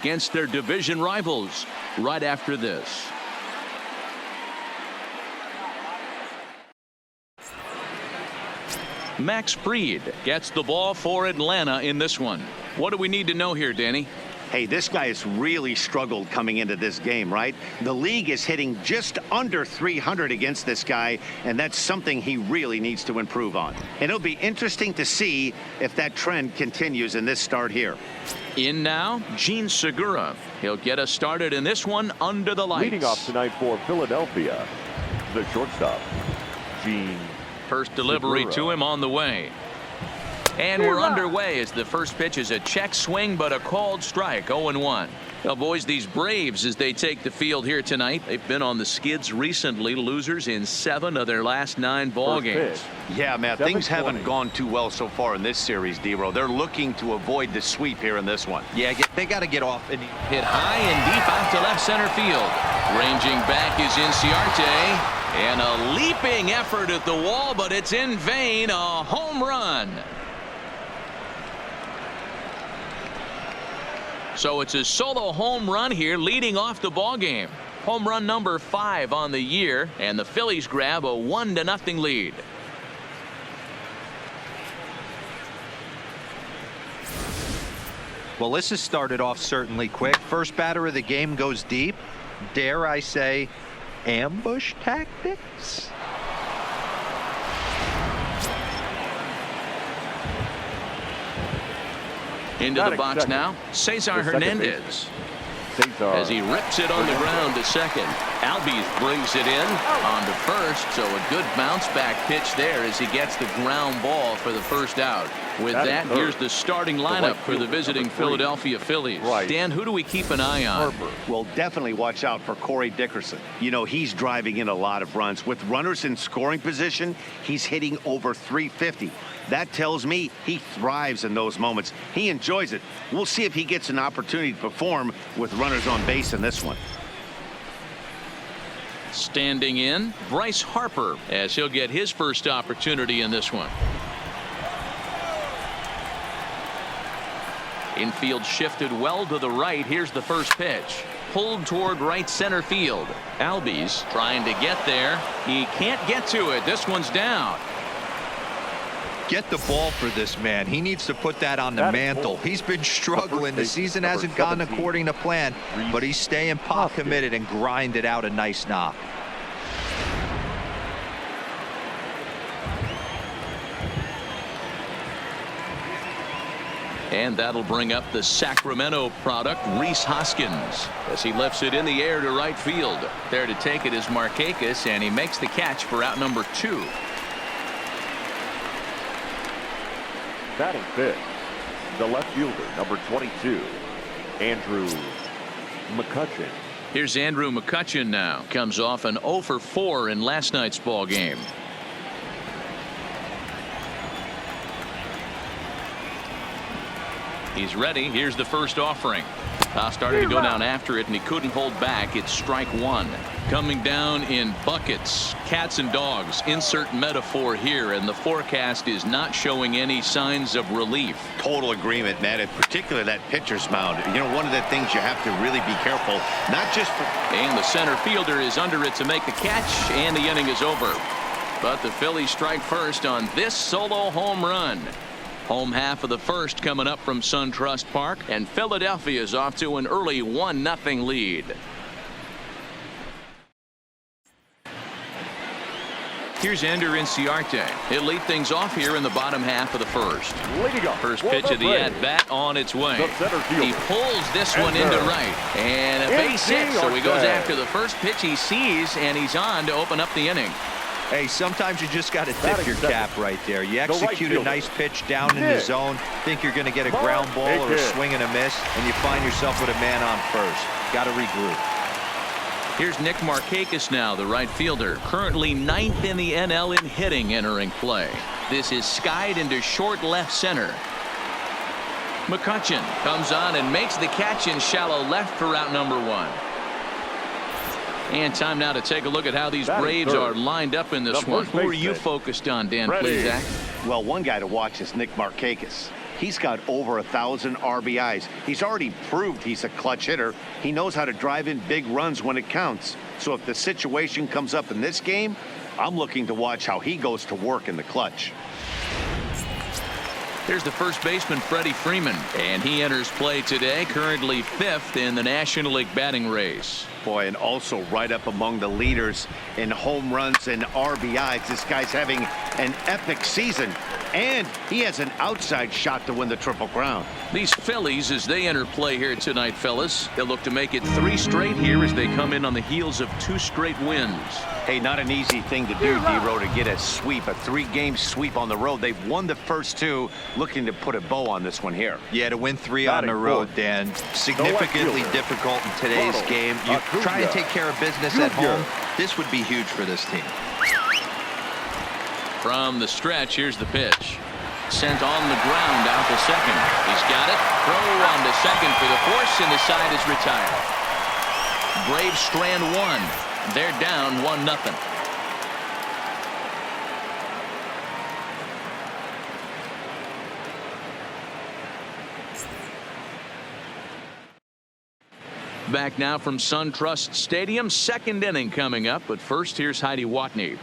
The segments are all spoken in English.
against their division rivals right after this. Max Fried gets the ball for Atlanta in this one. What do we need to know here, Danny? Hey, this guy has really struggled coming into this game, right? The league is hitting just under 300 against this guy, and that's something he really needs to improve on. And it'll be interesting to see if that trend continues in this start here. In now, Gene Segura. He'll get us started in this one under the lights. Leading off tonight for Philadelphia, the shortstop, Gene. First delivery Segura. to him on the way. And we're underway as the first pitch is a check swing, but a called strike, 0-1. Well, boys, these Braves, as they take the field here tonight, they've been on the skids recently, losers in 7 of their last 9 ball games. Yeah, man, things haven't gone too well so far in this series, D-Row. They're looking to avoid the sweep here in this one. Yeah, they got to get off. And hit high and deep out to left center field. Ranging back is Inciarte. And a leaping effort at the wall, but it's in vain. A home run. So it's a solo home run here, leading off the ball game. Home run number 5 on the year, and the Phillies grab a 1-0 lead. well, this has started off certainly quick. First batter of the game goes deep. Dare I say, ambush tactics? Into the box now, Cesar Hernandez. As he rips it on the ground to second. Albies brings it in on to first, so a good bounce back pitch there as he gets the ground ball for the first out. With that, here's the starting lineup for the visiting Philadelphia Phillies. Dan, who do we keep an eye on? Well, definitely watch out for Corey Dickerson. You know, he's driving in a lot of runs. With runners in scoring position, he's hitting over 350. That tells me he thrives in those moments. He enjoys it. We'll see if he gets an opportunity to perform with runners on base in this one. Standing in, Bryce Harper, as he'll get his first opportunity in this one. Infield shifted well to the right. Here's the first pitch. Pulled toward right center field. Albies trying to get there. He can't get to it. This one's down. Get the ball for this man. He needs to put that on the mantle. He's been struggling. The season hasn't gone according to plan, but he's staying pot committed and grinded out a nice knock. And that'll bring up the Sacramento product, Rhys Hoskins, as he lifts it in the air to right field. There to take it is Markakis, and he makes the catch for out number 2. Batting fifth, the left fielder, number 22, Andrew McCutchen. Here's Andrew McCutchen now. Comes off an 0 for 4 in last night's ball game. He's ready. Here's the first offering. Starting to go down after it, and he couldn't hold back. It's strike 1. Coming down in buckets. Cats and dogs. Insert metaphor here, and the forecast is not showing any signs of relief. Total agreement, man. In particular, that pitcher's mound. You know, one of the things you have to really be careful, not just for... And the center fielder is under it to make the catch, and the inning is over. But the Phillies strike first on this solo home run. Home half of the first coming up from SunTrust Park, and Philadelphia is off to an early 1-0 lead. Here's Ender Inciarte. He'll lead things off here in the bottom half of the first. First pitch of the at-bat on its way. He pulls this one into right. And a base hit, so he goes after the first pitch he sees, and he's on to open up the inning. Hey, sometimes you just got to tip your cap right there. You execute a nice pitch down in the zone, think you're going to get a ground ball or a swing and a miss, and you find yourself with a man on first. Got to regroup. Here's Nick Markakis now, the right fielder, currently 9th in the NL in hitting entering play. This is skied into short left center. McCutchen comes on and makes the catch in shallow left for out number 1. And time now to take a look at how these Braves are lined up in this one. Who are you focused on, Dan Plesac? Well, one guy to watch is Nick Markakis. He's got over 1,000 RBIs. He's already proved he's a clutch hitter. He knows how to drive in big runs when it counts. So if the situation comes up in this game, I'm looking to watch how he goes to work in the clutch. Here's the first baseman, Freddie Freeman, and he enters play today, currently 5th in the National League batting race. Boy, and also right up among the leaders in home runs and RBIs. This guy's having an epic season, and he has an outside shot to win the Triple Crown. These Phillies, as they enter play here tonight, fellas, they'll look to make it 3 straight here as they come in on the heels of 2 straight wins. Hey, not an easy thing to do, D-Row, to get a sweep, a 3-game sweep on the road. They've won the first 2, looking to put a bow on this one here. Yeah, to win 3 on the road, Dan, significantly difficult in today's game. You try and take care of business at home. This would be huge for this team. From the stretch, here's the pitch. Sent on the ground out to second. He's got it. Throw on to second for the force, and the side is retired. Braves strand 1. They're down 1-0. Back now from SunTrust Stadium. 2nd inning coming up, but first here's Heidi Watney.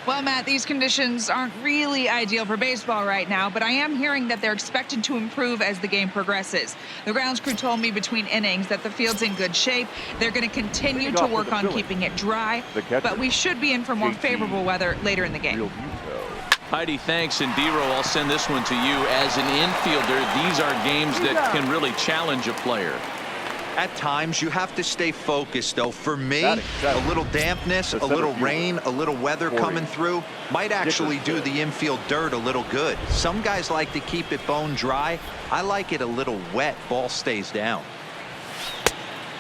Well, Matt, these conditions aren't really ideal for baseball right now, but I am hearing that they're expected to improve as the game progresses. The grounds crew told me between innings that the field's in good shape. They're going to continue to work on keeping it dry, but we should be in for more favorable weather later in the game. Heidi, thanks, and D-Row, I'll send this one to you. As an infielder, these are games that can really challenge a player. At times, you have to stay focused, though. For me, a little dampness, a little rain, a little weather coming through might actually do the infield dirt a little good. Some guys like to keep it bone dry. I like it a little wet. Ball stays down.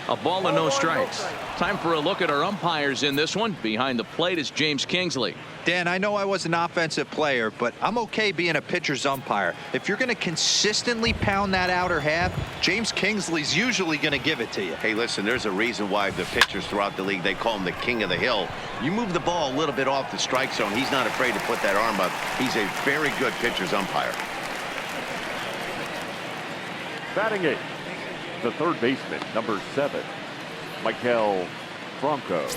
A ball and no strikes. Time for a look at our umpires in this one. Behind the plate is James Kingsley. Dan, I know I was an offensive player, but I'm okay being a pitcher's umpire. If you're going to consistently pound that outer half, James Kingsley's usually going to give it to you. Hey, listen, there's a reason why the pitchers throughout the league, they call him the king of the hill. You move the ball a little bit off the strike zone, he's not afraid to put that arm up. He's a very good pitcher's umpire. Batting 8th, the 3rd baseman, number 7, Maikel Franco.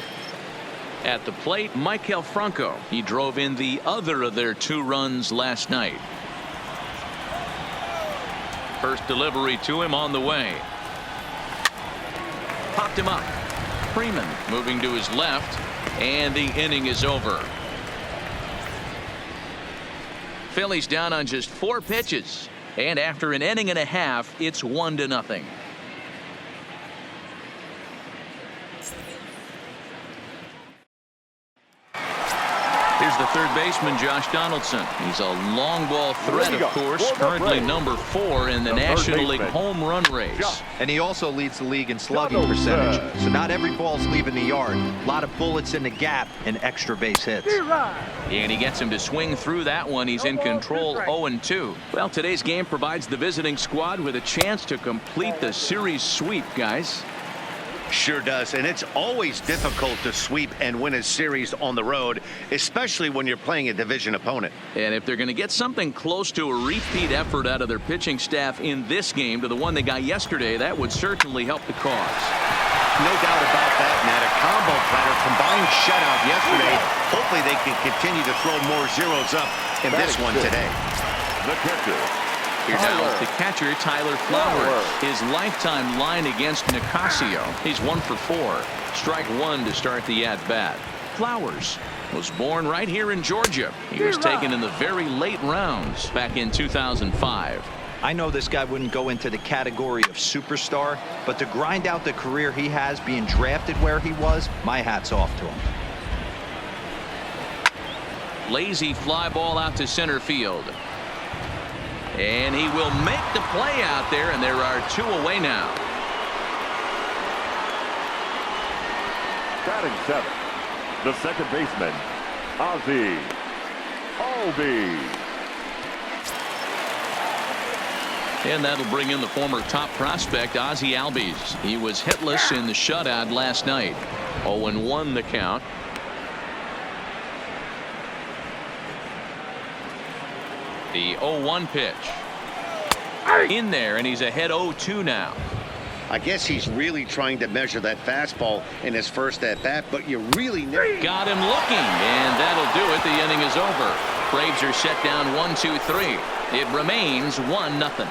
At the plate, Maikel Franco. He drove in the other of their 2 runs last night. First delivery to him on the way. Popped him up. Freeman moving to his left, and the inning is over. Phillies down on just 4 pitches, and after an inning and a half, it's 1-0. Here's the 3rd baseman, Josh Donaldson. He's a long ball threat, of course, currently number 4 in the National League home run race. And he also leads the league in slugging percentage. So not every ball's leaving the yard. A lot of bullets in the gap and extra base hits. And he gets him to swing through that one. He's in control, 0-2. Well, today's game provides the visiting squad with a chance to complete the series sweep, guys. Sure does, and it's always difficult to sweep and win a series on the road, especially when you're playing a division opponent. And if they're going to get something close to a repeat effort out of their pitching staff in this game to the one they got yesterday, that would certainly help the cause. No doubt about that, Matt. A combo platter, combined shutout yesterday. Hopefully they can continue to throw more zeros up in this one today. The catcher. Here's now the catcher, Tyler Flowers. His lifetime line against Nicasio. He's 1 for 4. Strike 1 to start the at-bat. Flowers was born right here in Georgia. He was taken in the very late rounds back in 2005. I know this guy wouldn't go into the category of superstar, but to grind out the career he has being drafted where he was, my hat's off to him. Lazy fly ball out to center field. And he will make the play out there, and there are 2 away now. Batting 7th, the 2nd baseman, Ozzie Albies. And that'll bring in the former top prospect, Ozzie Albies. He was hitless in the shutout last night. 0-1 the count. The 0-1 pitch. In there, and he's ahead 0-2 now. I guess he's really trying to measure that fastball in his first at-bat, but you really got him looking, and that'll do it. The inning is over. Braves are set down 1-2-3. It remains 1-0.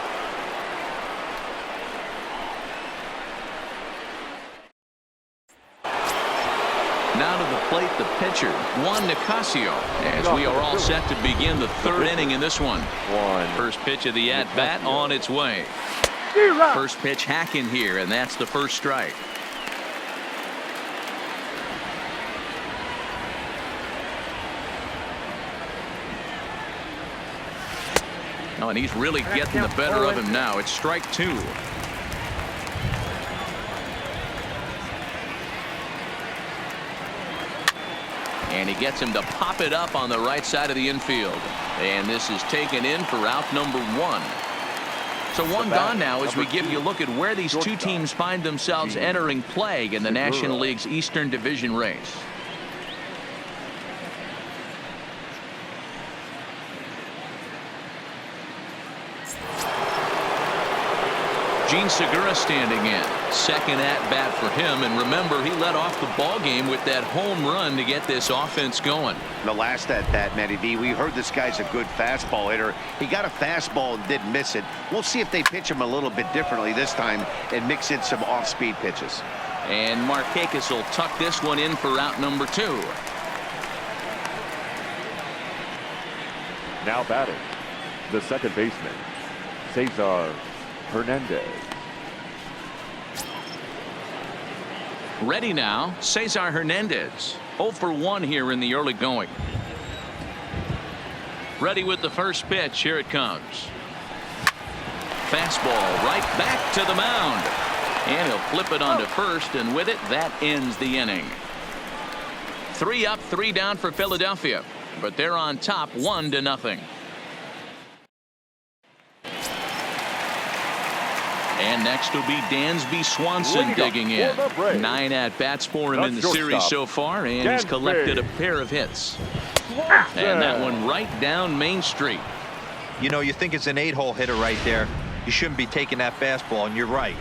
Now to the plate, the pitcher, Juan Nicasio, as we are all set to begin the third inning in this one. First pitch of the at-bat on its way. First pitch hacking here, and that's the first strike. Oh, and he's really getting the better of him now. It's strike 2. And he gets him to pop it up on the right side of the infield. And this is taken in for out number 1. So one gone now as we give you a look at where these two teams find themselves entering play in the National League's Eastern Division race. Gene Segura standing in. Second at-bat for him, and remember, he led off the ball game with that home run to get this offense going. The last at-bat, Matty V, we heard this guy's a good fastball hitter. He got a fastball and didn't miss it. We'll see if they pitch him a little bit differently this time and mix in some off-speed pitches. And Markakis will tuck this one in for out number 2. Now batting, the second baseman, Cesar Hernandez. Ready now, Cesar Hernandez. 0 for 1 here in the early going. Ready with the first pitch. Here it comes. Fastball right back to the mound. And he'll flip it onto first, and with it, that ends the inning. 3 up, 3 down for Philadelphia. But they're on top 1-0. And next will be Dansby Swanson digging in. 9 at-bats for him in the series so far, and he's collected a pair of hits. And that one right down Main Street. You know, you think it's an 8-hole hitter right there. You shouldn't be taking that fastball, and you're right.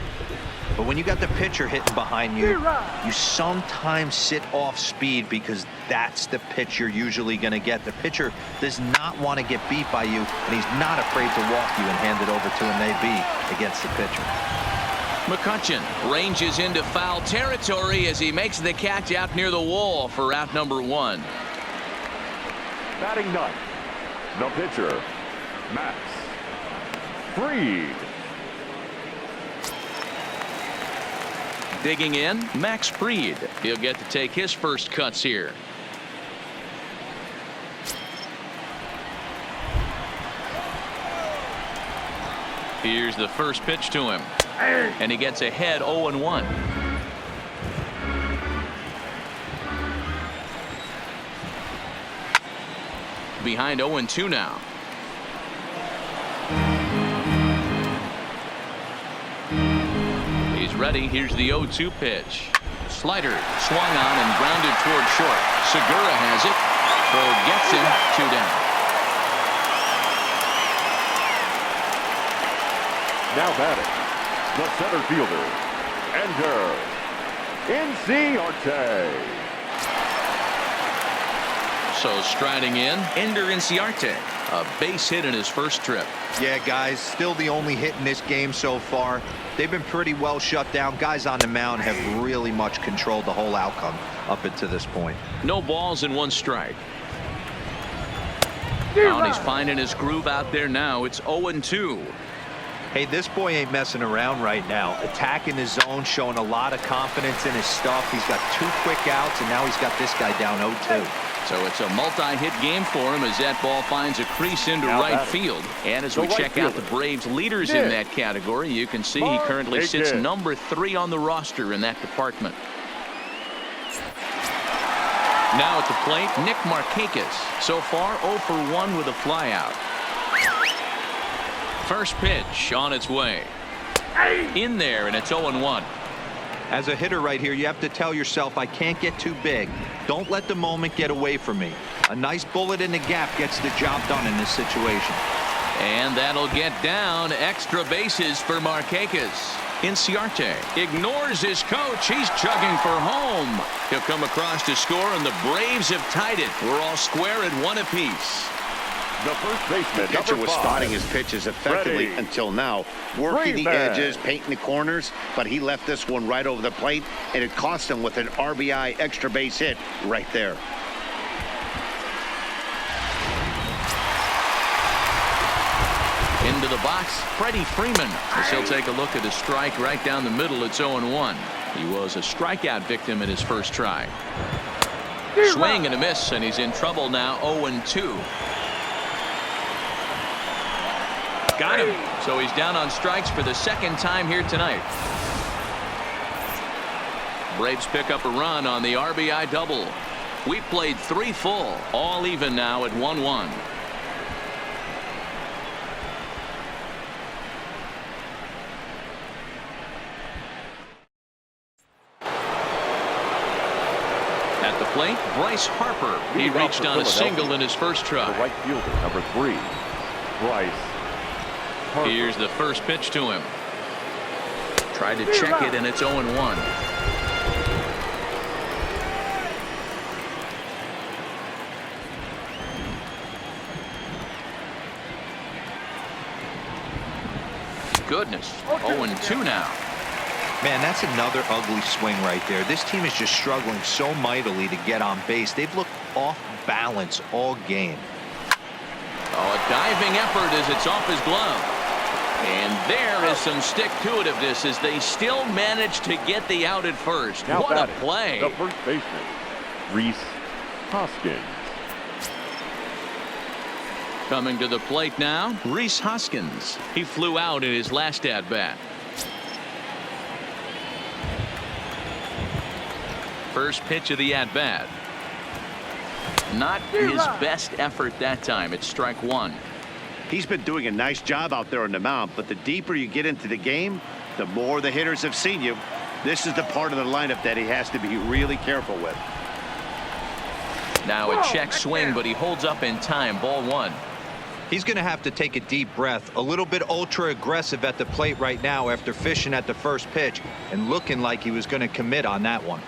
But when you got the pitcher hitting behind you, you sometimes sit off speed because that's the pitch you're usually going to get. The pitcher does not want to get beat by you, and he's not afraid to walk you and hand it over to an AB against the pitcher. McCutchen ranges into foul territory as he makes the catch out near the wall for out number 1. Batting ninth, the pitcher, Max Fried. Digging in, Max Fried. He'll get to take his first cuts here. Here's the first pitch to him. And he gets ahead 0-1. Behind 0-2 now. He's ready. Here's the 0-2 pitch. Slider swung on and grounded toward short. Segura has it. Throw gets him 2 down. Now batting, the center fielder, Ender Inciarte. So striding in, Ender Inciarte. A base hit in his first trip. Yeah, guys, still the only hit in this game so far. They've been pretty well shut down. Guys on the mound have really much controlled the whole outcome up until this point. No balls and 1 strike. And he's finding his groove out there now. It's 0-2. Hey, this boy ain't messing around right now. Attacking his zone, showing a lot of confidence in his stuff. He's got 2 quick outs, and now he's got this guy down 0-2. So it's a multi-hit game for him as that ball finds a crease into right field. And as we check out the Braves leaders in that category, you can see he currently sits number 3 on the roster in that department. Now at the plate, Nick Markakis. So far 0 for 1 with a flyout. First pitch on its way. In there, and it's 0-1. As a hitter right here, you have to tell yourself, I can't get too big. Don't let the moment get away from me. A nice bullet in the gap gets the job done in this situation. And that'll get down. Extra bases for Markakis. Inciarte ignores his coach. He's chugging for home. He'll come across to score, and the Braves have tied it. We're all square at 1 apiece. The first baseman, The pitcher number was 5. spotting his pitches effectively Ready. until now, working the Freeman. edges, painting the corners, but he left this one right over the plate, and it cost him with an RBI extra base hit right there. Into the box, Freddie Freeman, as he'll take a look at a strike right down the middle. It's 0-1. He was a strikeout victim in his first try. Swing and a miss, and he's in trouble now. 0-2. Got him. So he's down on strikes for the second time here tonight. Braves pick up a run on the RBI double. We played 3 full, all even now at 1-1. At the plate, Bryce Harper. He reached on a single in his first The try. right fielder, number 3, Bryce Harper. Here's the first pitch to him. Tried to check it, and it's 0-1. Goodness, 0-2 now. Man, that's another ugly swing right there. This team is just struggling so mightily to get on base. They've looked off balance all game. Oh, a diving effort as it's off his glove. And there is some stick-to-itiveness as they still manage to get the out at first. Now What a batting, play. The first baseman, Rhys Hoskins. Coming to the plate now, Rhys Hoskins. He flew out in his last at-bat. First pitch of the at-bat. Not his best effort that time. It's strike 1. He's been doing a nice job out there on the mound, but the deeper you get into the game, the more the hitters have seen you. This is the part of the lineup that he has to be really careful with. Now a check swing, but he holds up in time. Ball 1. He's going to have to take a deep breath. A little bit ultra aggressive at the plate right now after fishing at the first pitch and looking like he was going to commit on that one.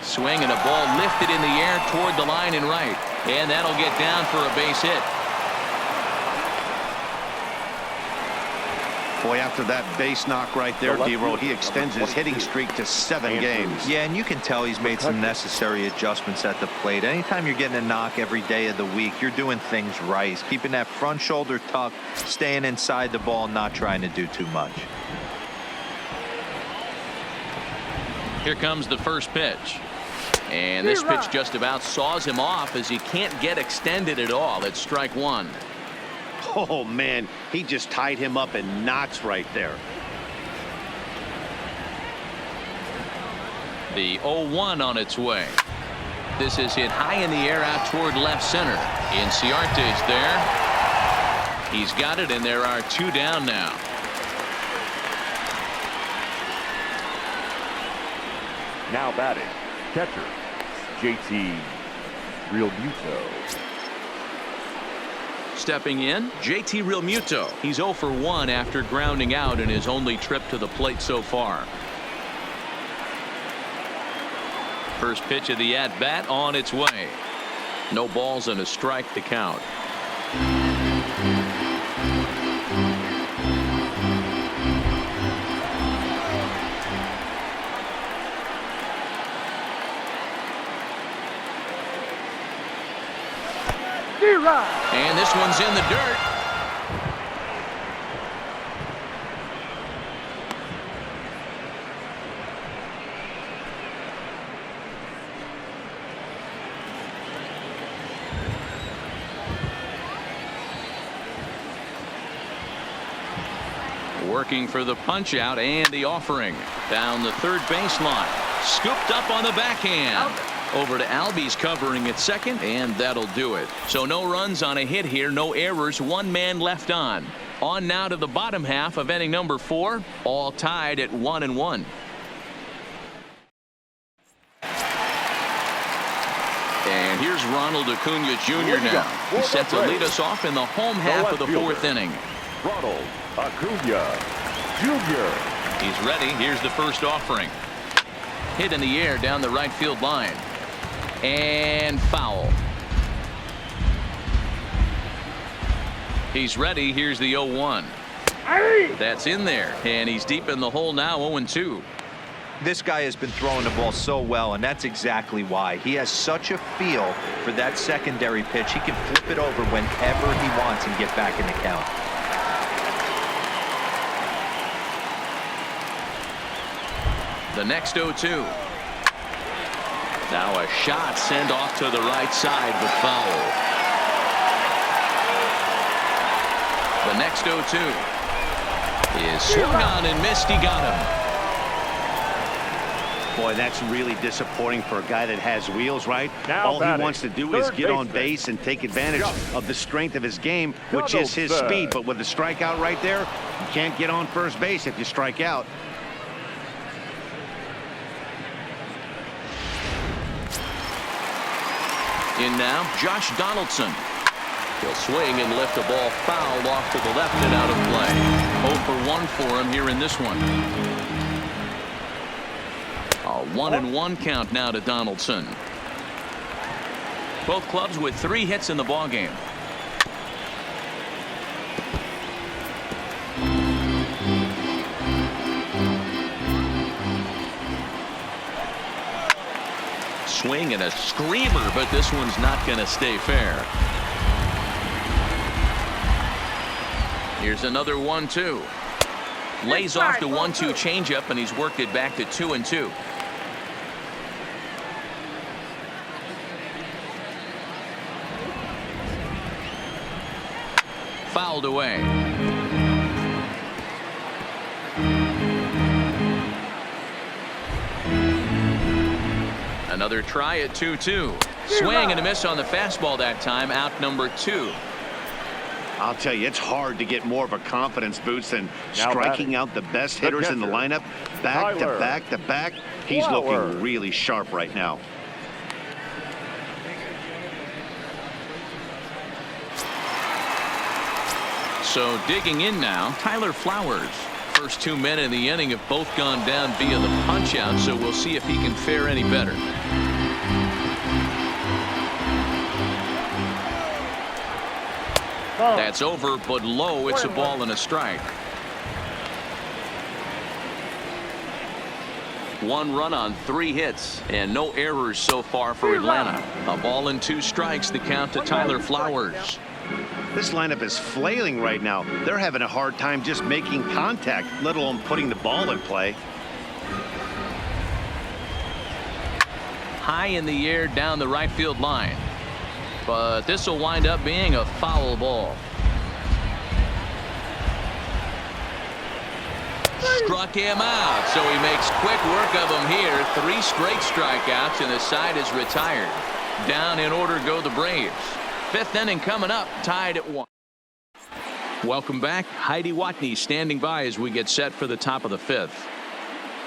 Swing and a ball lifted in the air toward the line and right. And that'll get down for a base hit. Boy, after that base knock right there, D-Roll, he extends his hitting streak to 7 games. Yeah, and you can tell he's made some necessary adjustments at the plate. Anytime you're getting a knock every day of the week, you're doing things right. He's keeping that front shoulder tucked, staying inside the ball, not trying to do too much. Here comes the first pitch. And this pitch just about saws him off as he can't get extended at all. It's strike 1. Oh, man, he just tied him up in knots right there. The 0-1 on its way. This is hit high in the air out toward left center. Inciarte's there. He's got it, and there are 2 down now. Now batting, catcher, JT Realmuto. Stepping in, JT Realmuto. He's 0 for 1 after grounding out in his only trip to the plate so far. First pitch of the at-bat on its way. No balls and a strike to count. And this one's in the dirt. Working for the punch out and the offering. Down the third baseline. Scooped up on the backhand. Over to Albies covering at second, and that'll do it. So no runs on a hit here, no errors, 1 man left on. On now to the bottom half of inning number 4, all tied at 1-1. And here's Ronald Acuna Jr. now. He's set to lead us off in the home half of the fourth inning. Ronald Acuna Jr. He's ready. Here's the first offering. Hit in the air down the right field line. And foul. He's ready. Here's the 0-1. That's in there. And he's deep in the hole now, 0-2. This guy has been throwing the ball so well, and that's exactly why. He has such a feel for that secondary pitch. He can flip it over whenever he wants and get back in the count. The next 0-2. Now a shot sent off to the right side, but foul. The next 0-2 is swung on and missed. He got him. Boy, that's really disappointing for a guy that has wheels, right? All he wants to do is get on base and take advantage of the strength of his game, which is his speed. But with a strikeout right there, you can't get on first base if you strike out. In now, Josh Donaldson. He'll swing and lift the ball foul off to the left and out of play. 0 for 1 for him here in this one. A 1-1 count now to Donaldson. Both clubs with 3 hits in the ballgame. Swing and a screamer, but this one's not going to stay fair. Here's another 1-2. Lays off the 1-2 changeup, and he's worked it back to 2-2. Fouled away. Another try at 2-2. Swing and a miss on the fastball that time. Out number 2. I'll tell you, it's hard to get more of a confidence boost than striking out the best hitters in the lineup. Back to back to back. He's looking really sharp right now. So digging in now, Tyler Flowers. First 2 men in the inning have both gone down via the punch out, so we'll see if he can fare any better. That's over, but low. It's a ball and a strike. 1 run on 3 hits and no errors so far for Atlanta. A ball and 2 strikes, the count to Tyler Flowers. This lineup is flailing right now. They're having a hard time just making contact, let alone putting the ball in play. High in the air down the right field line. But this will wind up being a foul ball. Struck him out, so he makes quick work of him here. 3 straight strikeouts, and the side is retired. Down in order go the Braves. 5th inning coming up, tied at 1. Welcome back. Heidi Watney standing by as we get set for the top of the 5th.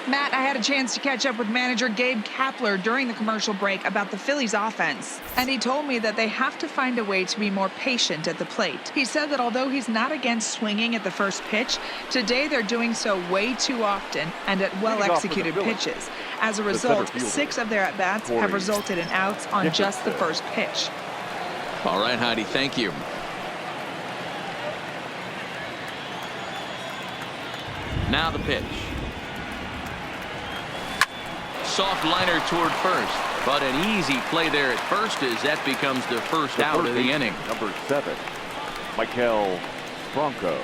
Matt, I had a chance to catch up with manager Gabe Kapler during the commercial break about the Phillies offense, and he told me that they have to find a way to be more patient at the plate. He said that although he's not against swinging at the first pitch, today they're doing so way too often and at well-executed pitches. As a result, 6 of their at-bats have resulted in outs on just the first pitch. All right, Heidi, thank you. Now the pitch. Soft liner toward first, but an easy play there at first as that becomes the first out of the inning. Number 7, Maikel Franco.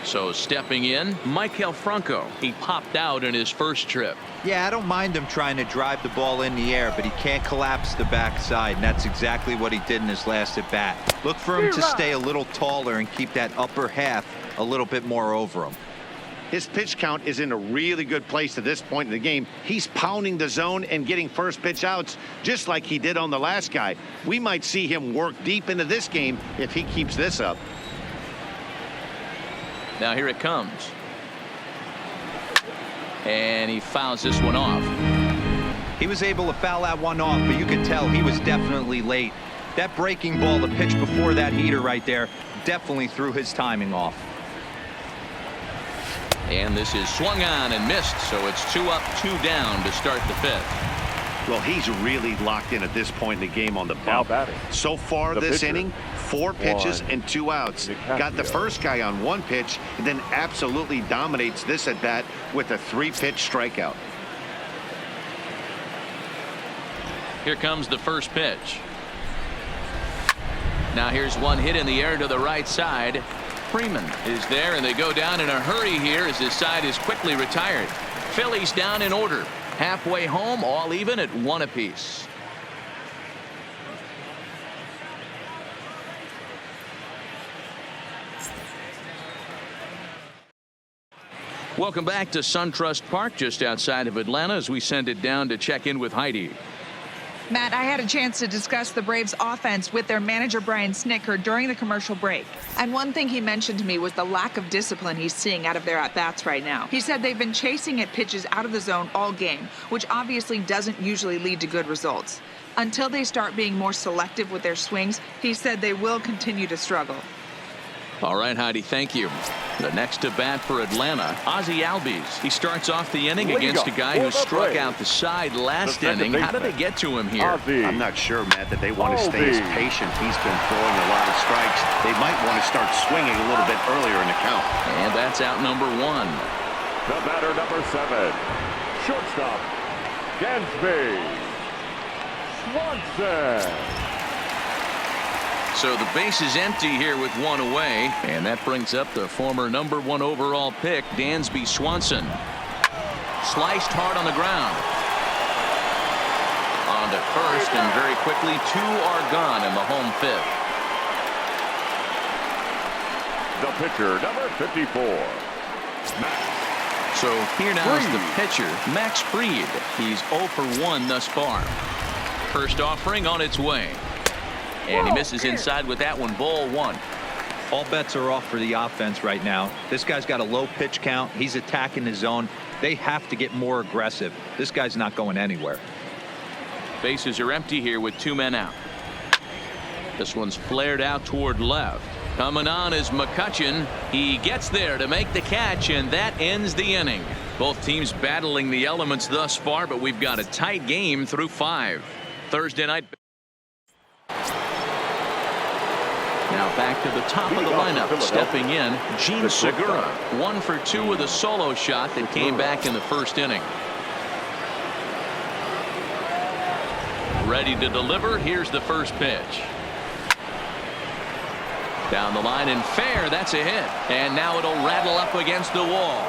So stepping in, Maikel Franco. He popped out in his first trip. Yeah, I don't mind him trying to drive the ball in the air, but he can't collapse the backside, and that's exactly what he did in his last at bat. Look for him to stay a little taller and keep that upper half a little bit more over him. His pitch count is in a really good place at this point in the game. He's pounding the zone and getting first pitch outs just like he did on the last guy. We might see him work deep into this game if he keeps this up. Now here it comes. And he fouls this one off. He was able to foul that one off, but you could tell he was definitely late. That breaking ball, the pitch before that heater right there, definitely threw his timing off. And this is swung on and missed, so it's 2 up, 2 down to start the 5th. Well, he's really locked in at this point in the game on the bump. So far this inning, 4 pitches and 2 outs. Got the first guy on 1 pitch and then absolutely dominates this at bat with a 3-pitch strikeout. Here comes the first pitch. Now here's one hit in the air to the right side. Freeman is there, and they go down in a hurry here as his side is quickly retired. Phillies down in order. Halfway home, all even at 1 apiece. Welcome back to SunTrust Park just outside of Atlanta as we send it down to check in with Heidi. Matt, I had a chance to discuss the Braves offense with their manager Brian Snitker during the commercial break. And one thing he mentioned to me was the lack of discipline he's seeing out of their at-bats right now. He said they've been chasing at pitches out of the zone all game, which obviously doesn't usually lead to good results. Until they start being more selective with their swings, he said they will continue to struggle. All right, Heidi, thank you. The next to bat for Atlanta, Ozzie Albies. He starts off the inning against a guy who struck out the side last inning. How did they get to him here? I'm not sure, Matt, that they want to stay as patient. He's been throwing a lot of strikes. They might want to start swinging a little bit earlier in the count. And that's out number 1. The batter, number 7, shortstop, Dansby Swanson. So the base is empty here with 1 away, and that brings up the former number 1 overall pick, Dansby Swanson. Sliced hard on the ground. On to first, and very quickly 2 are gone in the home 5th. The pitcher, number 54. So here now is the pitcher, Max Fried. He's 0 for 1 thus far. First offering on its way. And he misses inside with that one. Ball 1. All bets are off for the offense right now. This guy's got a low pitch count. He's attacking his zone. They have to get more aggressive. This guy's not going anywhere. Bases are empty here with 2 men out. This one's flared out toward left. Coming on is McCutchen. He gets there to make the catch, and that ends the inning. Both teams battling the elements thus far, but we've got a tight game through 5. Thursday night. Now back to the top of the lineup. Stepping in, Gene Segura. 1 for 2 with a solo shot that came back in the first inning. Ready to deliver. Here's the first pitch. Down the line and fair. That's a hit. And now it'll rattle up against the wall.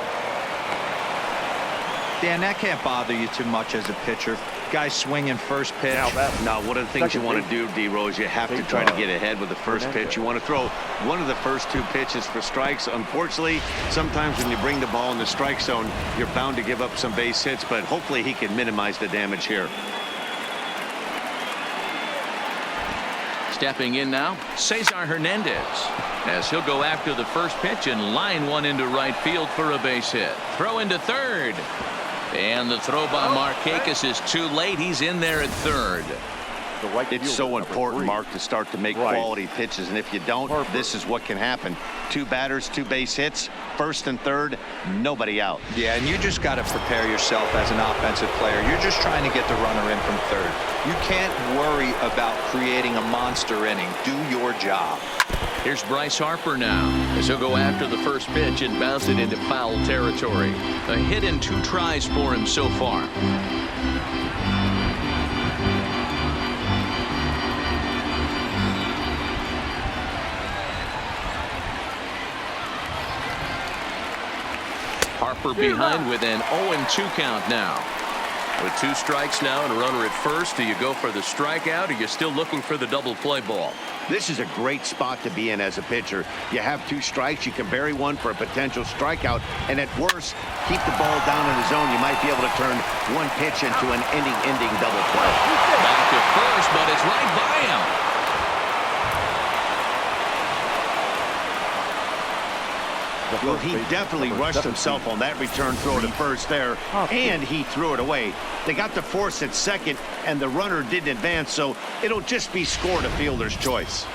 Dan, that can't bother you too much as a pitcher. Guy swinging first pitch. Now, one of the things you want to do, D-Rose, you have to try to get ahead with the first pitch. You want to throw one of the first 2 pitches for strikes. Unfortunately, sometimes when you bring the ball in the strike zone, you're bound to give up some base hits, but hopefully he can minimize the damage here. Stepping in now, Cesar Hernandez, as he'll go after the first pitch and line one into right field for a base hit. Throw into third. And the throw by Markakis is too late. He's in there at third. It's so important, Mark, to start to make quality pitches, and if you don't, this is what can happen. 2 batters, 2 base hits, first and third, nobody out. Yeah, and you just got to prepare yourself as an offensive player. You're just trying to get the runner in from third. You can't worry about creating a monster inning. Do your job. Here's Bryce Harper now, as he'll go after the first pitch and bounce it into foul territory. A hit in 2 tries for him so far. Harper behind with an 0-2 count now. With 2 strikes now and a runner at first, do you go for the strikeout, or are you still looking for the double play ball? This is a great spot to be in as a pitcher. You have 2 strikes, you can bury one for a potential strikeout, and at worst, keep the ball down in the zone. You might be able to turn 1 pitch into an ending double play. Back to first, but it's right by him. Well, he definitely rushed himself on that return throw to first there, and he threw it away. They got the force at second, and the runner didn't advance, so it'll just be scored a fielder's choice.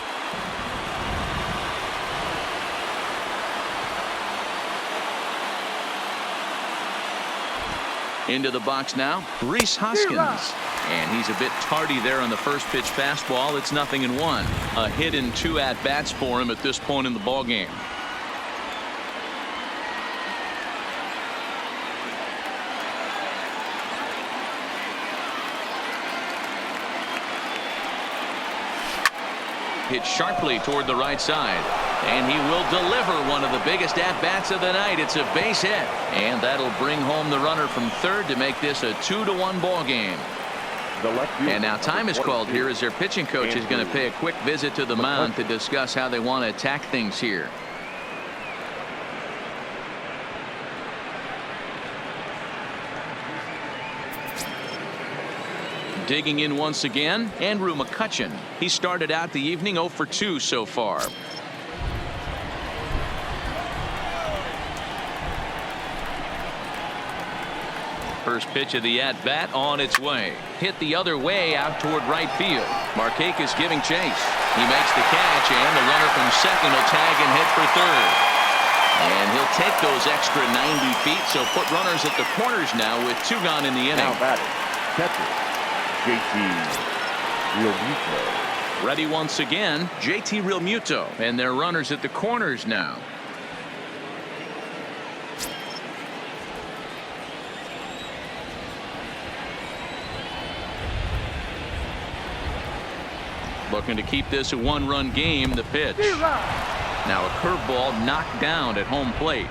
Into the box now, Rhys Hoskins. And he's a bit tardy there on the first pitch fastball. It's 0-1. A hit and 2 at-bats for him at this point in the ballgame. Hit sharply toward the right side. And he will deliver one of the biggest at-bats of the night. It's a base hit. And that'll bring home the runner from third to make this a 2-1 ball game. And now time is called here as their pitching coach is going to pay a quick visit to the mound to discuss how they want to attack things here. Digging in once again, Andrew McCutchen. He started out the evening 0 for 2 so far. First pitch of the at-bat on its way. Hit the other way out toward right field. Markakis giving chase. He makes the catch, and the runner from second will tag and head for third. And he'll take those extra 90 feet, so put runners at the corners now with 2 gone in the inning. Now batting, catcher, JT Realmuto. Ready once again, JT Realmuto, and their runners at the corners now. Looking to keep this a 1-run game. The pitch. Now a curveball knocked down at home plate.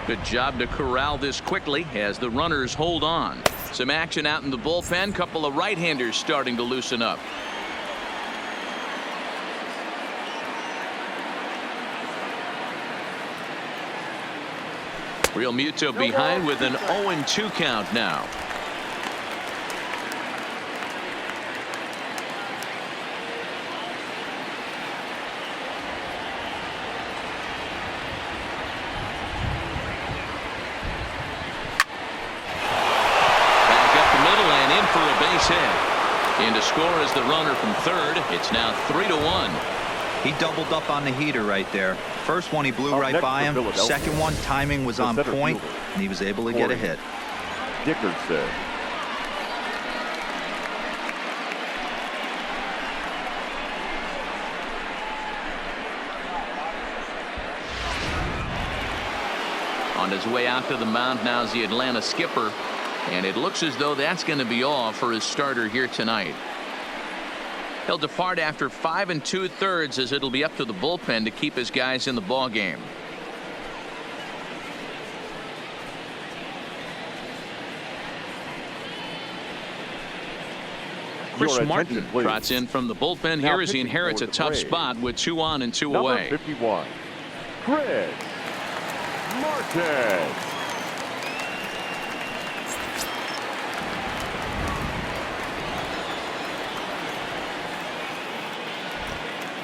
Good job to corral this quickly as the runners hold on. Some action out in the bullpen. Couple of right-handers starting to loosen up. Realmuto behind with an 0-2 count now. In to score is the runner from third. It's now 3-1. He doubled up on the heater right there. First one he blew right by him. Second one, timing was on point, and he was able to get a hit. Dickerson. On his way out to the mound now is the Atlanta skipper. And it looks as though that's going to be all for his starter here tonight. He'll depart after 5 2/3 as it'll be up to the bullpen to keep his guys in the ball game. Chris Martin trots in from the bullpen here as he inherits a tough spot with 2 on and 2 away. Number 51, Chris Martin.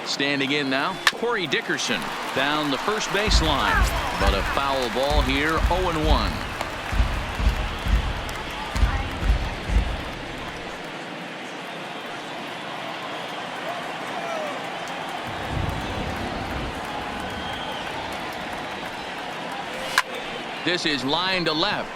Standing in now, Corey Dickerson down the first baseline, but a foul ball here, 0-1. This is line to left.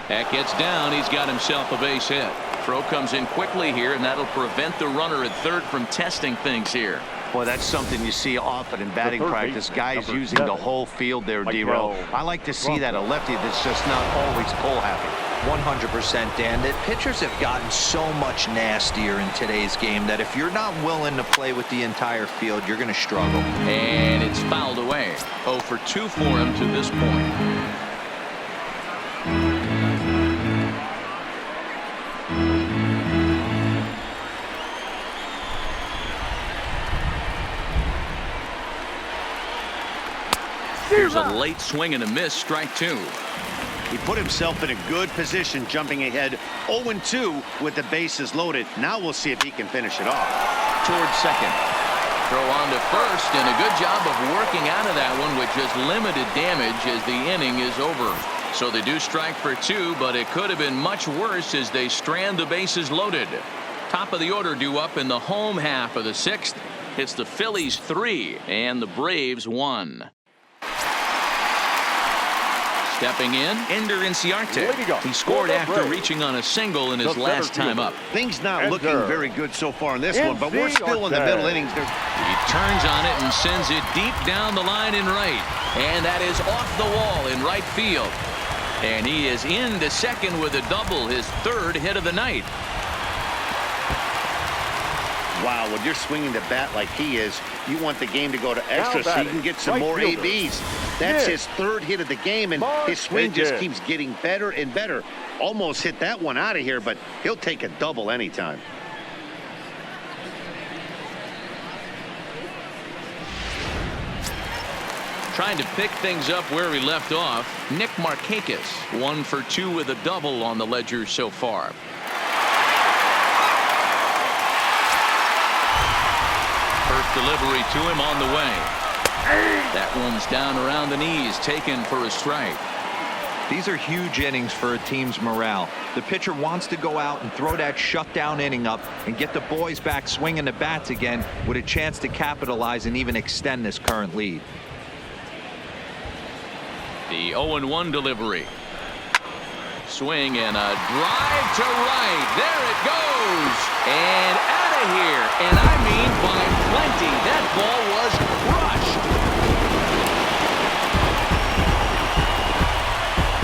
That gets down. He's got himself a base hit. Throw comes in quickly here, and that'll prevent the runner at third from testing things here. Boy, that's something you see often in batting practice. Guys using the whole field there, D-Row. I like to see that, a lefty that's just not always pull happy. 100%, Dan. That pitchers have gotten so much nastier in today's game that if you're not willing to play with the entire field, you're going to struggle. And it's fouled away. 0 for 2 for him to this point. Here's a late swing and a miss, strike 2. He put himself in a good position, jumping ahead 0-2 with the bases loaded. Now we'll see if he can finish it off. Towards second. Throw on to first, and a good job of working out of that one with just limited damage as the inning is over. So they do strike for 2, but it could have been much worse as they strand the bases loaded. Top of the order due up in the home half of the 6th. It's the Phillies 3 and the Braves 1. Stepping in, Ender Inciarte. He scored after reaching on a single in his last time up. Things not looking very good so far in this one, but we're still in the middle innings. He turns on it and sends it deep down the line in right. And that is off the wall in right field. And he is into second with a double, his 3rd hit of the night. Wow, when you're swinging the bat like he is, you want the game to go to extra so you can get some more ABs. That's his 3rd hit of the game, and his swing just keeps getting better and better. Almost hit that one out of here, but he'll take a double anytime. Trying to pick things up where he left off, Nick Markakis, 1 for 2 with a double on the ledger so far. First delivery to him on the way. That one's down around the knees, taken for a strike. These are huge innings for a team's morale. The pitcher wants to go out and throw that shutdown inning up and get the boys back swinging the bats again with a chance to capitalize and even extend this current lead. The 0-1 delivery. Swing and a drive to right. There it goes. And out of here. And I mean by plenty. That ball was crushed.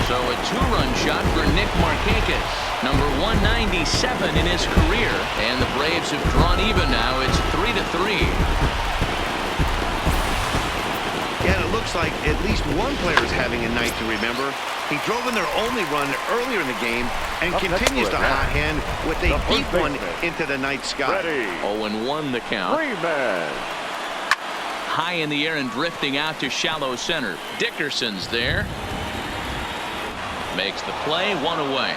So a 2-run shot for Nick Markakis. Number 197 in his career. And the Braves have drawn even now. It's 3-3. Yeah, it looks like at least one player is having a night to remember. He drove in their only run earlier in the game and continues to hot hand with a deep one into the night sky. 0-1 the count. Freeman. High in the air and drifting out to shallow center. Dickerson's there. Makes the play, 1 away.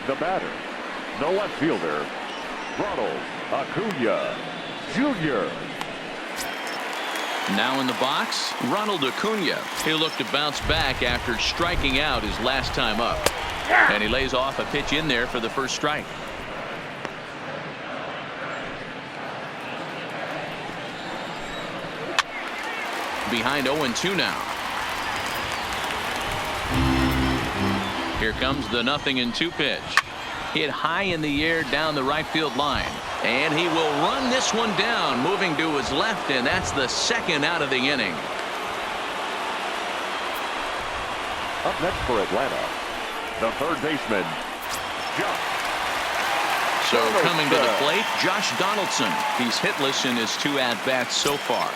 The batter, the left fielder, Ronald Acuna Jr. Now in the box, Ronald Acuna. He'll look to bounce back after striking out his last time up. And he lays off a pitch in there for the first strike. Behind 0-2 now. Here comes the 0-2 pitch. Hit high in the air down the right field line. And he will run this one down, moving to his left, and that's the 2nd out of the inning. Up next for Atlanta, the 3rd baseman, Josh. So coming to the plate, Josh Donaldson. He's hitless in his 2 at-bats so far.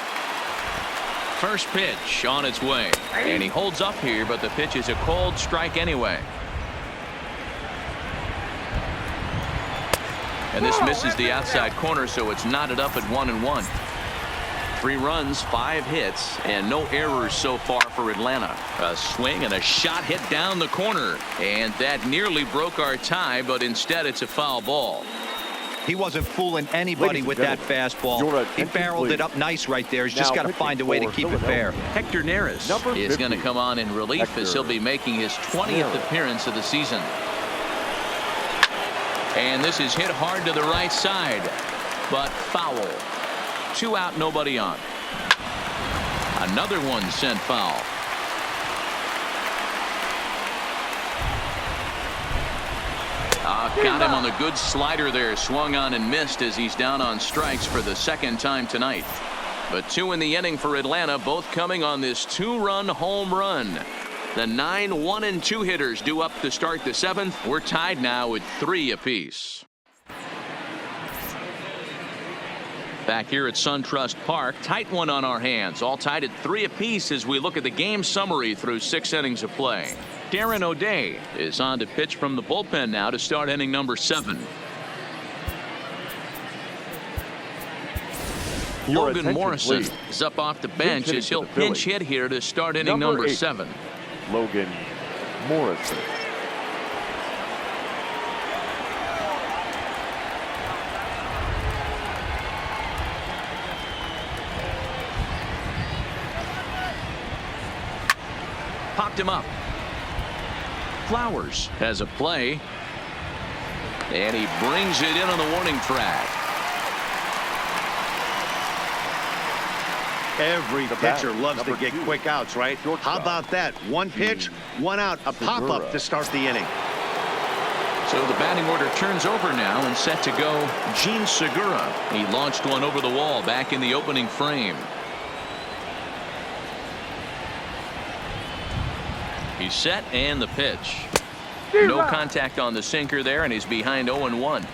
First pitch on its way. And he holds up here, but the pitch is a cold strike anyway. And this misses the outside corner, so it's knotted up at 1-1. 3 runs, 5 hits, and no errors so far for Atlanta. A swing and a shot hit down the corner. And that nearly broke our tie, but instead it's a foul ball. He wasn't fooling anybody with that fastball. He barreled it up nice right there. He's just got to find a way to keep it fair. Hector Neris is going to come on in relief as he'll be making his 20th appearance of the season. And this is hit hard to the right side, but foul. 2 out, nobody on. Another one sent foul. Got him on the good slider there. Swung on and missed as he's down on strikes for the 2nd time tonight. But 2 in the inning for Atlanta, both coming on this 2-run home run. The 9 1-2 hitters due up to start the 7th. We're tied now with 3 apiece. Back here at SunTrust Park, tight one on our hands. All tied at 3 apiece as we look at the game summary through 6 innings of play. Darren O'Day is on to pitch from the bullpen now to start inning number 7. Logan Morrison is up off the bench as he'll pinch hit here to start inning number 7. Logan Morrison. Popped him up. Flowers has a play. And he brings it in on the warning track. Every pitcher loves to get quick outs, right? How about that? One pitch, one out, a pop-up to start the inning. So the batting order turns over now and set to go Gene Segura. He launched one over the wall back in the opening frame. He's set and the pitch. No contact on the sinker there, and he's behind 0-1.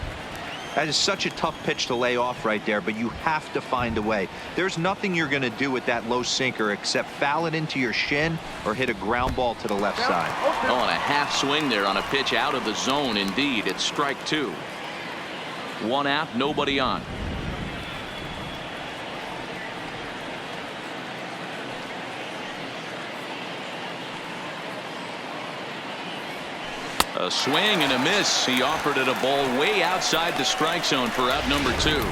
That is such a tough pitch to lay off right there, but you have to find a way. There's nothing you're going to do with that low sinker except foul it into your shin or hit a ground ball to the left side. Oh, and a half swing there on a pitch out of the zone. Indeed, it's strike two. One out, nobody on. A swing and a miss. He offered it a ball way outside the strike zone for out number 2.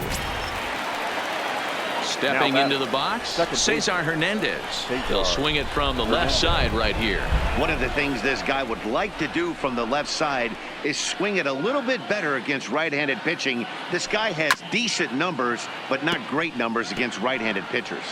Stepping into the box, Cesar Hernandez. He'll swing it from the left side right here. One of the things this guy would like to do from the left side is swing it a little bit better against right-handed pitching. This guy has decent numbers, but not great numbers against right-handed pitchers.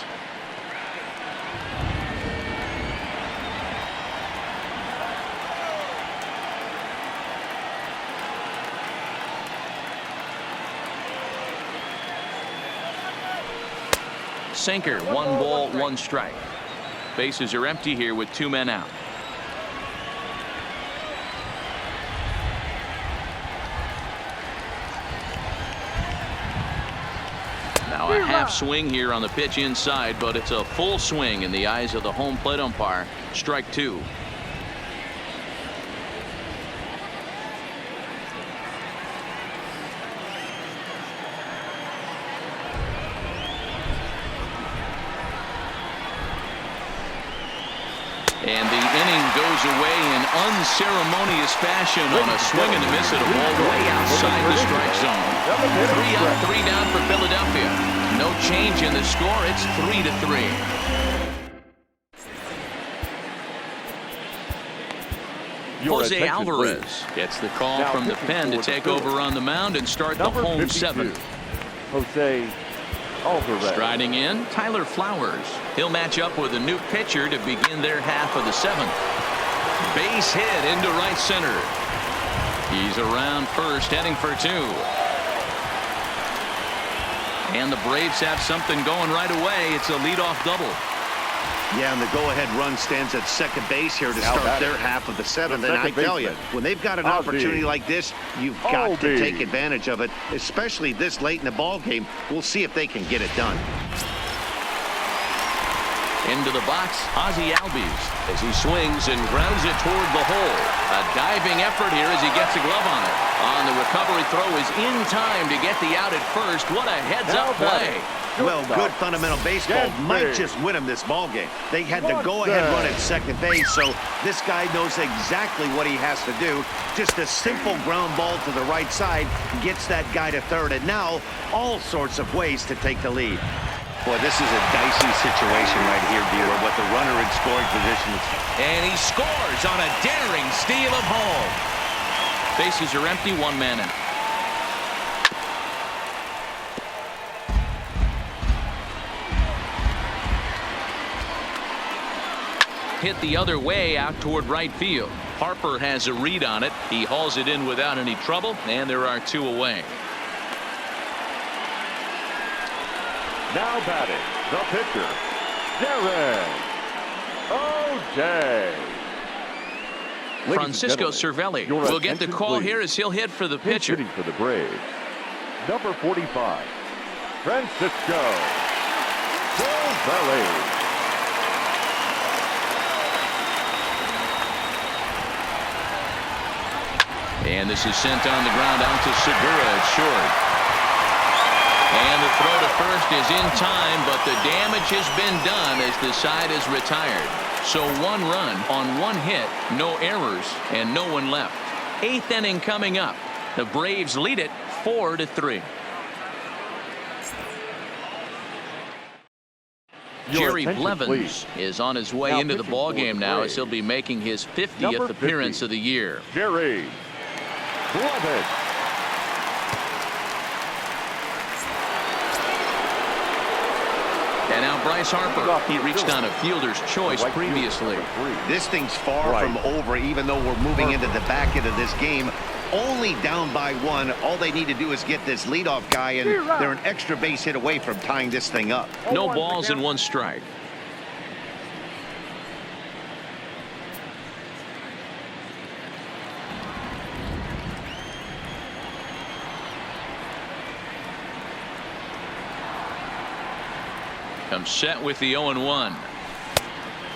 Sinker, 1 ball, 1 strike. Bases are empty here with 2 men out. Now a half swing here on the pitch inside, but it's a full swing in the eyes of the home plate umpire. Strike 2. And the inning goes away in unceremonious fashion on a swing and a miss at a ball way outside the strike zone. 3 up, 3 down for Philadelphia. No change in the score. It's 3-3. Jose Alvarez gets the call from the pen to take over on the mound and start the home 7th. Jose Alvarez. Striding in, Tyler Flowers. He'll match up with a new pitcher to begin their half of the 7th. Base hit into right center. He's around first, heading for 2. And the Braves have something going right away. It's a leadoff double. Yeah, and the go-ahead run stands at second base here to start their half of the 7th. And I tell you, when they've got an opportunity like this, you've got to take advantage of it, especially this late in the ball game. We'll see if they can get it done. Into the box, Ozzie Albies as he swings and grounds it toward the hole. A diving effort here as he gets a glove on it. On the recovery throw is in time to get the out at first. What a heads-up play. Well, good fundamental baseball might just win him this ball game. They had the go-ahead run at second base, so this guy knows exactly what he has to do. Just a simple ground ball to the right side gets that guy to third, and now all sorts of ways to take the lead. Boy, this is a dicey situation right here, Bueller, with the runner in scoring positions. And he scores on a daring steal of home. Bases are empty, 1 man out. Hit the other way out toward right field. Harper has a read on it. He hauls it in without any trouble, and there are 2 away. Now batting, the pitcher, Darren O'Day. Francisco Cervelli will get the call here as he'll hit for the pitcher. Hitting for the Braves, number 45, Francisco Cervelli. And this is sent on the ground out to Segura at short. And the throw to first is in time, but the damage has been done as the side is retired. So 1 run on 1 hit, no errors, and no one left. 8th inning coming up. The Braves lead it 4-3. Jerry attention, Blevins please. is on his way Now into the pitching ball for the game now, as Braves. he'll be making his 50th Number 50, appearance of the year. Jerry Blevins. And now Bryce Harper. He reached on a fielder's choice previously. This thing's far from over, even though we're moving into the back end of this game. Only down by one. All they need to do is get this leadoff guy, and they're an extra base hit away from tying this thing up. No balls and 1 strike. Comes set with the 0-1.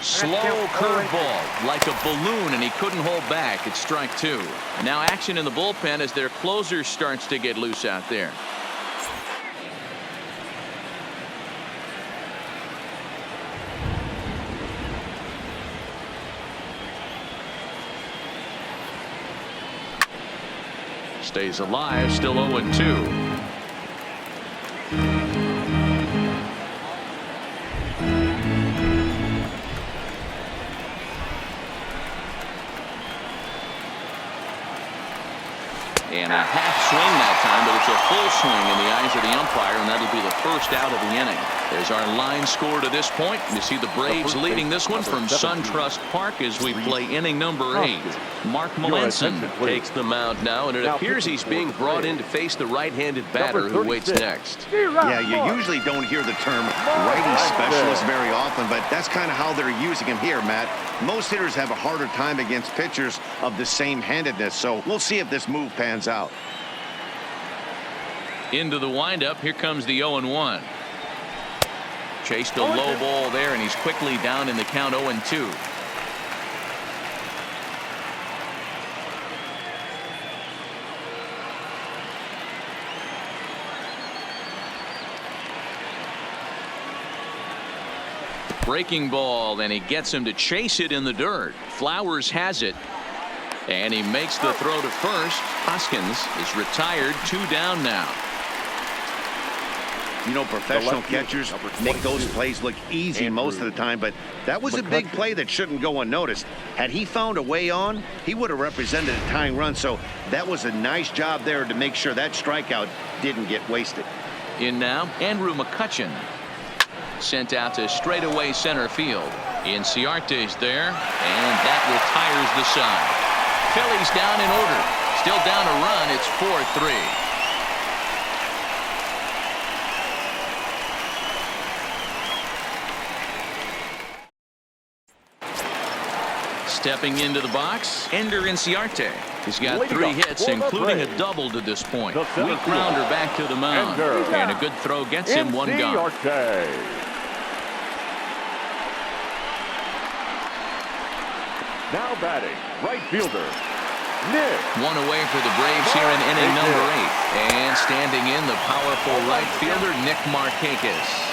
Slow curveball like a balloon, and he couldn't hold back. It's strike 2. And now action in the bullpen as their closer starts to get loose out there. Stays alive, still 0-2. And a half swing that time, but it's a full swing in the eyes of the umpire, and that'll be the first out of the inning. There's our line score to this point. You see the Braves leading this one from SunTrust Park as we play inning number 8. Mark Melanson takes the mound now, and it appears he's being brought in to face the right-handed batter who waits next. Yeah, you usually don't hear the term righty specialist very often, but that's kind of how they're using him here, Matt. Most hitters have a harder time against pitchers of the same handedness, so we'll see if this move pans out. Into the windup, here comes the 0-1. Chased a low ball there, and he's quickly down in the count 0-2. Breaking ball, and he gets him to chase it in the dirt. Flowers has it, and he makes the throw to first. Hoskins is retired, 2 down now. You know, professional catchers make those plays look easy most of the time, but that was a big play that shouldn't go unnoticed. Had he found a way on, he would have represented a tying run, so that was a nice job there to make sure that strikeout didn't get wasted. In now, Andrew McCutcheon. Sent out to straightaway center field. Inciarte's there, and that retires the side. Phillies down in order. Still down a run. It's 4-3. Stepping into the box, Ender Inciarte. He's got 3 hits, including a double to this point. Weak grounder back to the mound, and a good throw gets him 1 gone. Now batting, right fielder, Nick. 1 away for the Braves here in inning number 8. And standing in, the powerful right fielder, Nick Markakis.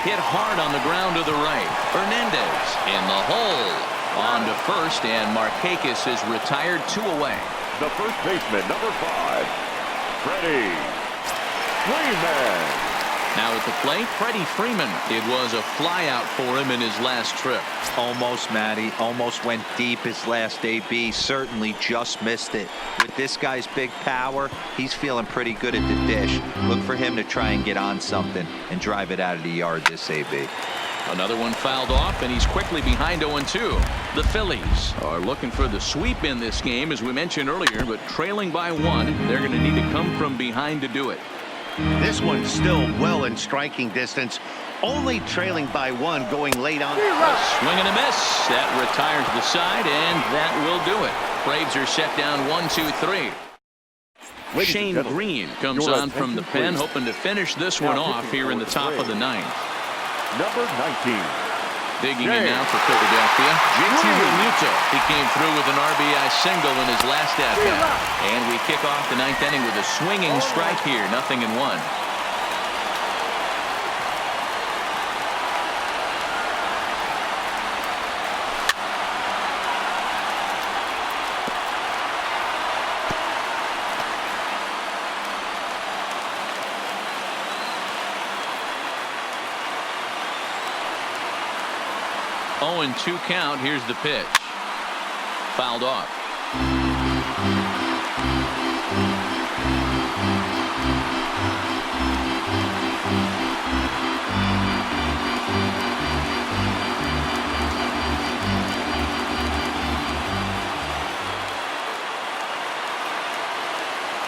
Hit hard on the ground to the right. Hernandez in the hole. On to first, and Markakis is retired, 2 away. The first baseman, number 5, Freddie Freeman. Now at the plate, Freddie Freeman. It was a flyout for him in his last trip. Almost, Matty. Almost went deep his last AB. Certainly just missed it. With this guy's big power, he's feeling pretty good at the dish. Look for him to try and get on something and drive it out of the yard this AB. Another one fouled off, and he's quickly behind 0-2. The Phillies are looking for the sweep in this game, as we mentioned earlier, but trailing by 1. They're going to need to come from behind to do it. This one's still well in striking distance, only trailing by 1 going late on. A swing and a miss. That retires the side, and that will do it. Braves are set down 1-2-3. Shane Green comes on from the pen, hoping to finish this one off here in the top of the 9th. Number 19. Digging in now for Philadelphia, JT Realmuto. He came through with an RBI single in his last at-bat. And we kick off the 9th inning with a swinging strike here, 0-1. 0-2 count. Here's the pitch. Fouled off.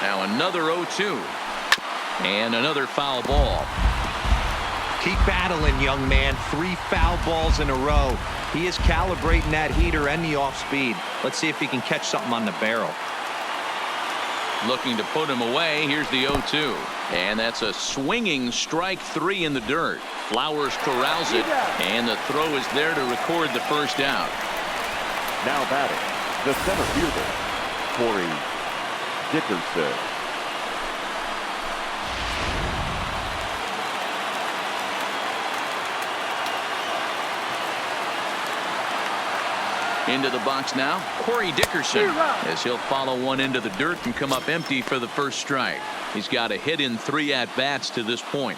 Now another 0-2. And another foul ball. Keep battling, young man. 3 foul balls in a row. He is calibrating that heater and the off speed. Let's see if he can catch something on the barrel. Looking to put him away. Here's the 0-2. And that's a swinging strike 3 in the dirt. Flowers corrals it. And the throw is there to record the first out. Now batting, the center fielder, Corey Dickerson. Into the box now, Corey Dickerson, as he'll follow one into the dirt and come up empty for the first strike. He's got a hit in 3 at-bats to this point.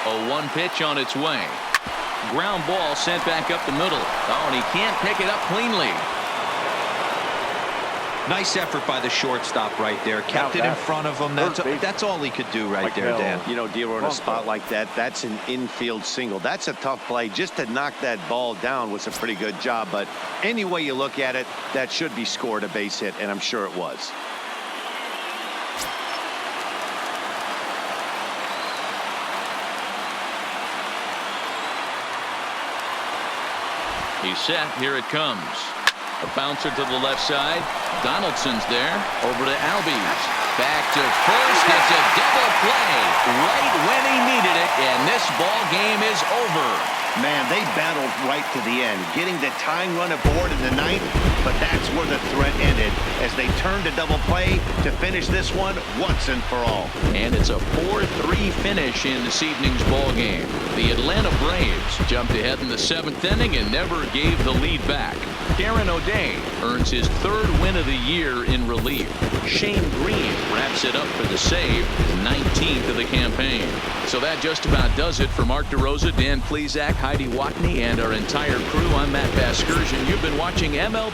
A 1 pitch on its way. Ground ball sent back up the middle. Oh, and he can't pick it up cleanly. Nice effort by the shortstop right there. Kept it in front of him. That's all he could do right there, Dan. You know, D'Lo, in a spot like that, that's an infield single. That's a tough play. Just to knock that ball down was a pretty good job. But any way you look at it, that should be scored a base hit, and I'm sure it was. He's set. Here it comes. A bouncer to the left side. Donaldson's there. Over to Albies. Back to first. It's a double play right when he needed it. And this ball game is over. Man, they battled right to the end, getting the tying run aboard in the 9th, but that's where the threat ended as they turned to double play to finish this one once and for all. And it's a 4-3 finish in this evening's ball game. The Atlanta Braves jumped ahead in the 7th inning and never gave the lead back. Darren O'Day earns his 3rd win of the year in relief. Shane Green wraps it up for the save, 19th of the campaign. So that just about does it for Mark DeRosa, Dan Plesac, Heidi Watney, and our entire crew. I'm Matt Vasgersian. You've been watching MLB.